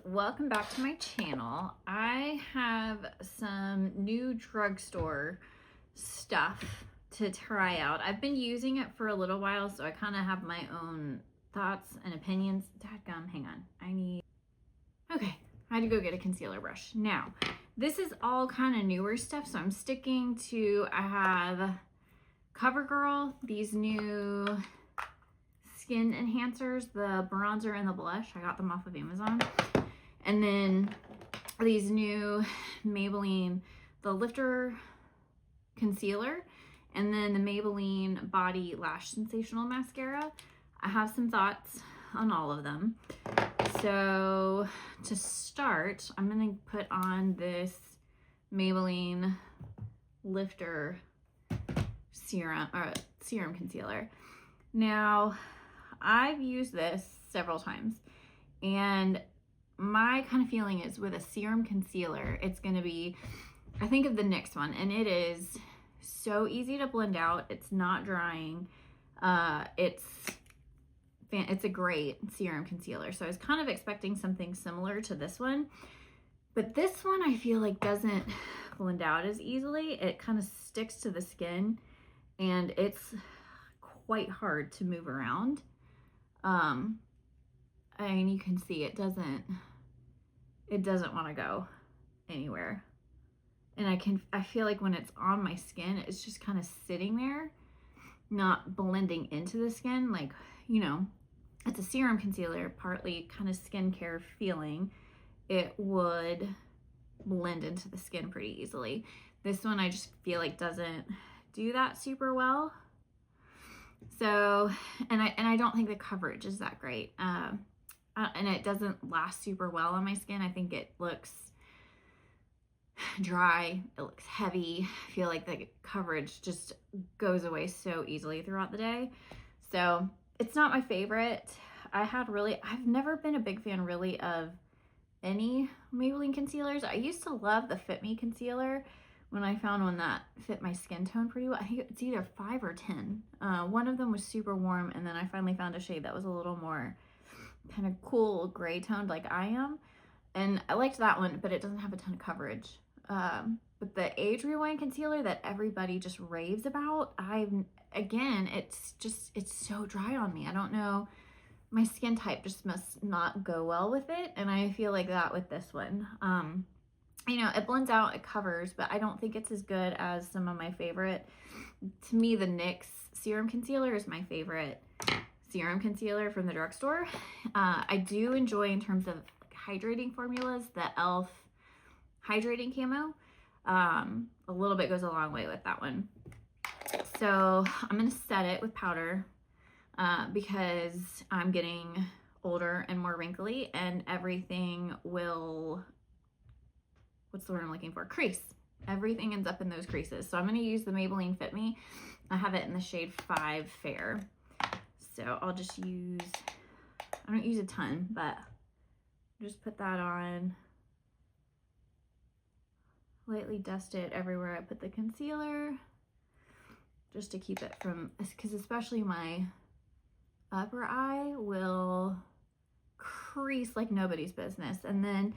welcome back to my channel. I have some new drugstore stuff to try out. I've been using it for a little while, so I kind of have my own thoughts and opinions. Dadgum, hang on. Okay, I had to go get a concealer brush. Now, this is all kind of newer stuff, so I'm sticking to, I have CoverGirl, these new skin enhancers, the bronzer and the blush. I got them off of Amazon. And then these new Maybelline, the Lifter Concealer, and then the Maybelline Body Lash Sensational Mascara. I have some thoughts on all of them. So to start, I'm going to put on this Maybelline Lifter serum concealer. Now, I've used this several times, and my kind of feeling is with a serum concealer, it's going to be, I think of the NYX one, and it is so easy to blend out. It's not drying. It's a great serum concealer. So I was kind of expecting something similar to this one, but this one I feel like doesn't blend out as easily. It kind of sticks to the skin, and it's quite hard to move around. And you can see it doesn't want to go anywhere. And I feel like when it's on my skin, it's just kind of sitting there, not blending into the skin. Like, you know, it's a serum concealer, partly kind of skincare feeling. It would blend into the skin pretty easily. This one I just feel like doesn't do that super well. So, and I don't think the coverage is that great. And it doesn't last super well on my skin. I think it looks dry, it looks heavy. I feel like the coverage just goes away so easily throughout the day. So it's not my favorite. I've never been a big fan really of any Maybelline concealers. I used to love the Fit Me concealer when I found one that fit my skin tone pretty well. I think it's either 5 or 10. One of them was super warm, and then I finally found a shade that was a little more kind of cool gray toned like I am, and I liked that one, but it doesn't have a ton of coverage. But the Age Rewind concealer that everybody just raves about, it's so dry on me. I don't know, my skin type just must not go well with it, and I feel like that with this one. You know, it blends out, it covers, but I don't think it's as good as some of my favorite. To me, the NYX serum concealer is my favorite serum concealer from the drugstore. I do enjoy, in terms of hydrating formulas, the e.l.f. hydrating camo. A little bit goes a long way with that one. So I'm going to set it with powder because I'm getting older and more wrinkly, and everything will, what's the word I'm looking for? Crease. Everything ends up in those creases. So I'm going to use the Maybelline Fit Me. I have it in the shade 5 Fair. So I'll just use, I don't use a ton, but just put that on. Lightly dust it everywhere I put the concealer, just to keep it from, because especially my upper eye will crease like nobody's business. And then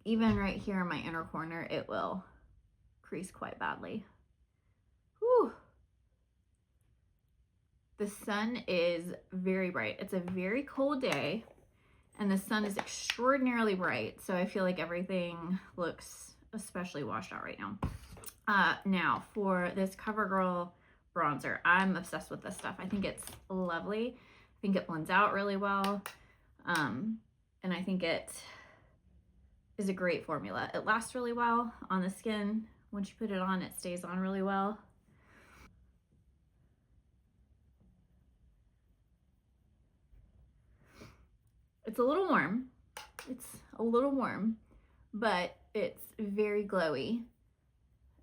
even right here in my inner corner, it will crease quite badly. Whew. The sun is very bright. It's a very cold day, and the sun is extraordinarily bright, so I feel like everything looks especially washed out right now. Now for this CoverGirl bronzer, I'm obsessed with this stuff. I think it's lovely. I think it blends out really well, and I think it is a great formula. It lasts really well on the skin. Once you put it on, it stays on really well. It's a little warm. It's a little warm, but it's very glowy.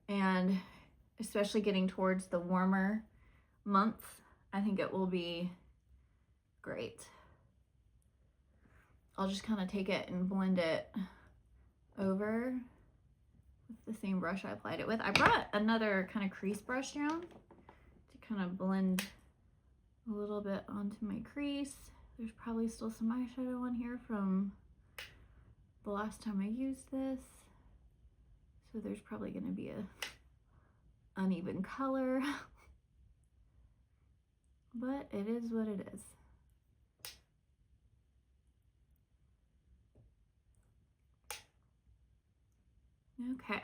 And especially getting towards the warmer months, I think it will be great. I'll just kind of take it and blend it over with the same brush I applied it with. I brought another kind of crease brush down to kind of blend a little bit onto my crease. There's probably still some eyeshadow on here from the last time I used this. So there's probably going to be a uneven color, but it is what it is. Okay,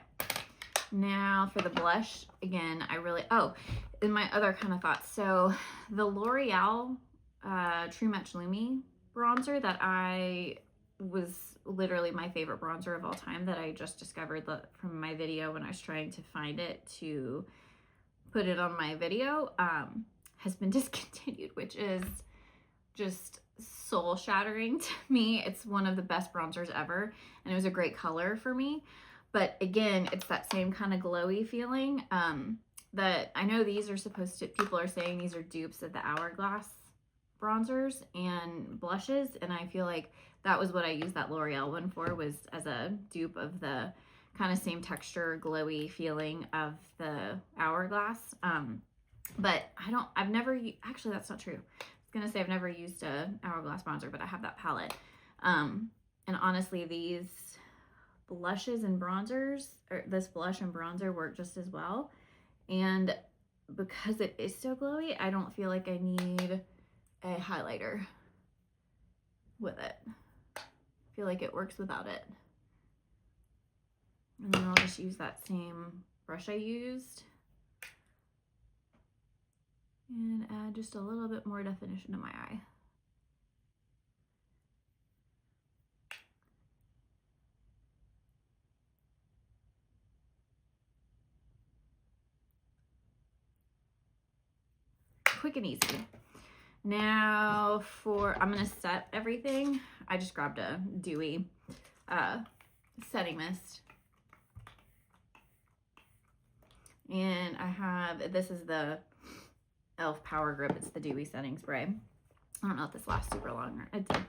now for the blush, again, and my other kind of thoughts. So the L'Oreal True Match Lumi bronzer that was literally my favorite bronzer of all time, that I just discovered from my video when I was trying to find it to put it on my video, has been discontinued, which is just soul shattering to me. It's one of the best bronzers ever, and it was a great color for me. But again, it's that same kind of glowy feeling that I know these are supposed to, people are saying these are dupes of the Hourglass bronzers and blushes, and I feel like that was what I used that L'Oreal one for, was as a dupe of the kind of same texture, glowy feeling of the Hourglass. But I've never, actually that's not true. I was gonna say I've never used a Hourglass bronzer, but I have that palette. And honestly, these blushes and bronzers, or this blush and bronzer, work just as well. And because it is so glowy, I don't feel like I need a highlighter with it. I feel like it works without it. And then I'll just use that same brush I used and add just a little bit more definition to my eye. Quick and easy. Now I'm gonna set everything. I just grabbed a dewy setting mist. And this is the e.l.f. Power Grip. It's the dewy setting spray. I don't know if this lasts super long.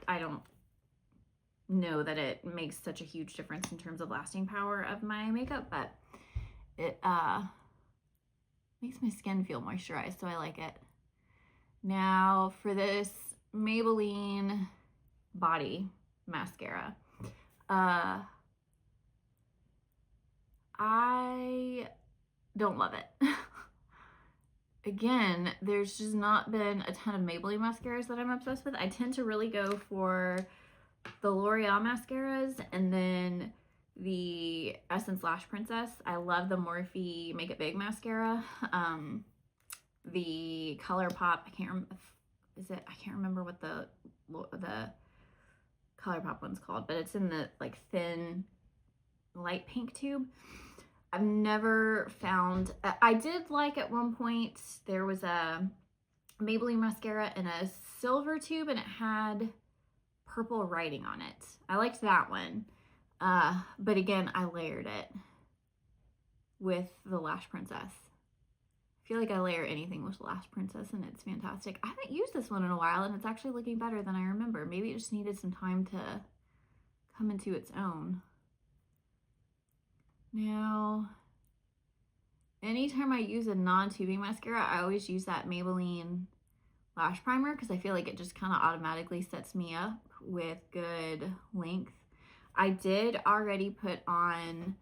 I don't know that it makes such a huge difference in terms of lasting power of my makeup, but it makes my skin feel moisturized, so I like it. Now for this Maybelline Body Mascara, I don't love it. Again, there's just not been a ton of Maybelline mascaras that I'm obsessed with. I tend to really go for the L'Oreal mascaras and then the Essence Lash Princess. I love the Morphe Make It Big mascara. The ColourPop, I can't remember what the ColourPop one's called, but it's in the like thin light pink tube. I've never found, I did like at one point, there was a Maybelline mascara in a silver tube and it had purple writing on it. I liked that one. But again, I layered it with the Lash Princess. I feel like I layer anything with Lash Princess and it's fantastic. I haven't used this one in a while and it's actually looking better than I remember. Maybe it just needed some time to come into its own. Now, anytime I use a non-tubing mascara, I always use that Maybelline Lash Primer because I feel like it just kind of automatically sets me up with good length. I did already put on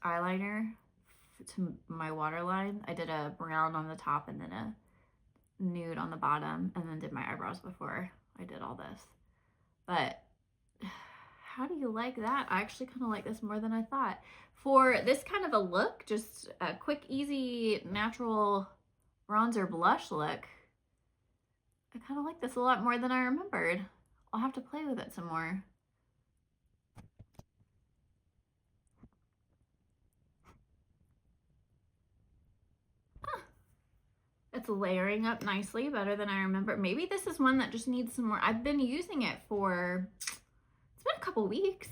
eyeliner to my waterline. I did a brown on the top and then a nude on the bottom, and then did my eyebrows before I did all this. But how do you like that? I actually kind of like this more than I thought. For this kind of a look, just a quick, easy, natural bronzer blush look, I kind of like this a lot more than I remembered. I'll have to play with it some more. It's layering up nicely, better than I remember. Maybe this is one that just needs some more. I've been using it for, it's been a couple weeks.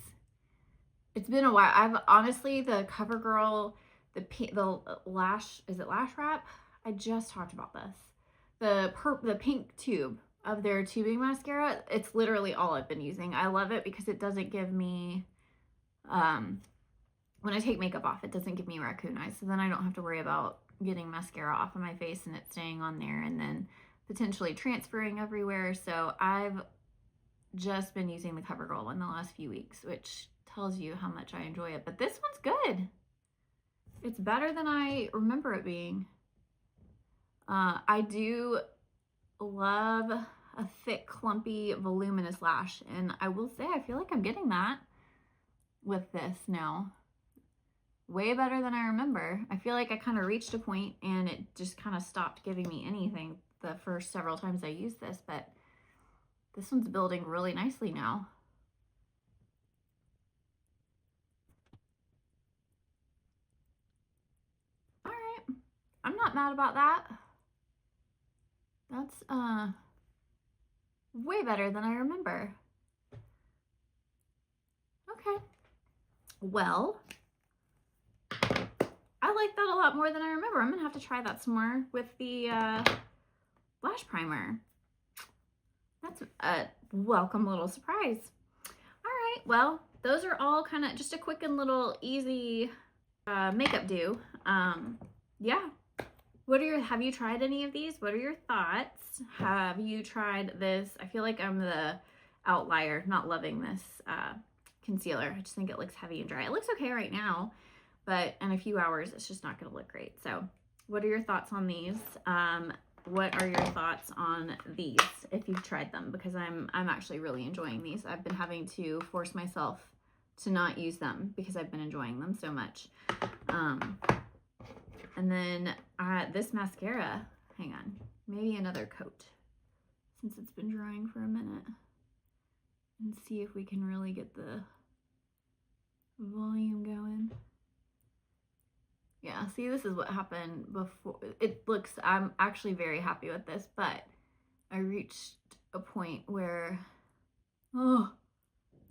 It's been a while. I've honestly, the CoverGirl, the lash, is it Lash Wrap? I just talked about this. The pink tube of their tubing mascara, it's literally all I've been using. I love it because it doesn't give me, when I take makeup off, it doesn't give me raccoon eyes. So then I don't have to worry about getting mascara off of my face and it staying on there and then potentially transferring everywhere. So I've just been using the CoverGirl one the last few weeks, which tells you how much I enjoy it. But this one's good. It's better than I remember it being. I do love a thick, clumpy, voluminous lash. And I will say, I feel like I'm getting that with this now. Way better than I remember. I feel like I kind of reached a point and it just kind of stopped giving me anything the first several times I used this, but this one's building really nicely now. All right, I'm not mad about that. That's way better than I remember. Okay, well, I like that a lot more than I remember. I'm gonna have to try that some more with the lash primer. That's a welcome little surprise. All right, well, those are all kind of just a quick and little easy makeup do. Yeah. Have you tried any of these? What are your thoughts? Have you tried this? I feel like I'm the outlier, not loving this concealer. I just think it looks heavy and dry. It looks okay right now, but in a few hours, it's just not gonna look great. So what are your thoughts on these? What are your thoughts on these if you've tried them? Because I'm actually really enjoying these. I've been having to force myself to not use them because I've been enjoying them so much. And then this mascara, hang on, maybe another coat since it's been drying for a minute, and see if we can really get the volume going. Yeah, see, this is what happened before. I'm actually very happy with this, but I reached a point where, oh,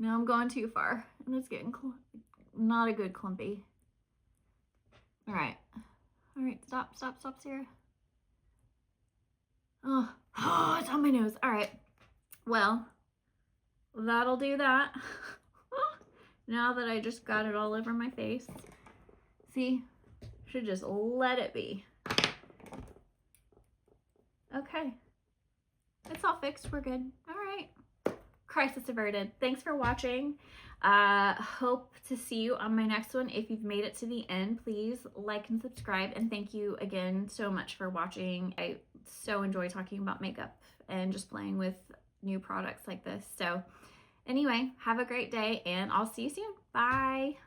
now I'm going too far and it's getting not a good clumpy. All right, stop, Sarah. Oh, it's on my nose. All right, well, that'll do that. Now that I just got it all over my face. See? Should just let it be. Okay. It's all fixed. We're good. All right. Crisis averted. Thanks for watching. Hope to see you on my next one. If you've made it to the end, please like and subscribe. And thank you again so much for watching. I so enjoy talking about makeup and just playing with new products like this. So anyway, have a great day and I'll see you soon. Bye.